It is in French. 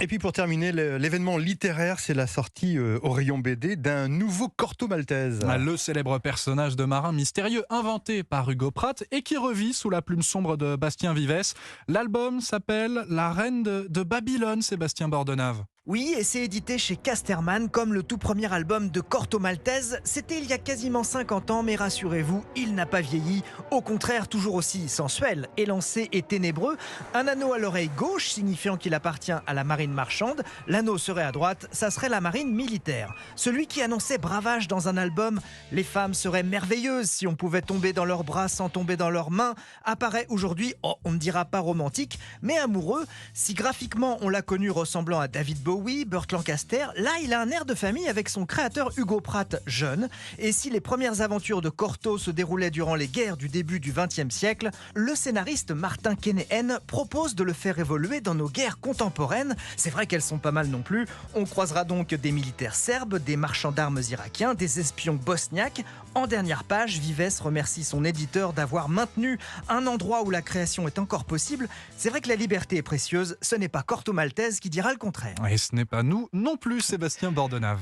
Et puis pour terminer, l'événement littéraire, c'est la sortie au rayon BD d'un nouveau Corto Maltese. Le célèbre personnage de marin mystérieux inventé par Hugo Pratt et qui revit sous la plume sombre de Bastien Vivès. L'album s'appelle La Reine de Babylone, Sébastien Bordenave. Oui, et c'est édité chez Casterman comme le tout premier album de Corto Maltese. C'était il y a quasiment 50 ans, mais rassurez-vous, il n'a pas vieilli. Au contraire, toujours aussi sensuel, élancé et ténébreux. Un anneau à l'oreille gauche, signifiant qu'il appartient à la marine marchande. L'anneau serait à droite, ça serait la marine militaire. Celui qui annonçait bravage dans un album, les femmes seraient merveilleuses si on pouvait tomber dans leurs bras sans tomber dans leurs mains, apparaît aujourd'hui, on ne dira pas romantique, mais amoureux. Si graphiquement on l'a connu ressemblant à David Bowie, Burt Lancaster, là il a un air de famille avec son créateur Hugo Pratt jeune. Et si les premières aventures de Corto se déroulaient durant les guerres du début du XXe siècle, le scénariste Martin Kenehan propose de le faire évoluer dans nos guerres contemporaines. C'est vrai qu'elles sont pas mal non plus. On croisera donc des militaires serbes, des marchands d'armes irakiens, des espions bosniaques. En dernière page, Vivès remercie son éditeur d'avoir maintenu un endroit où la création est encore possible. C'est vrai que la liberté est précieuse, ce n'est pas Corto Maltese qui dira le contraire. Et ce n'est pas nous non plus, Sébastien Bordenave.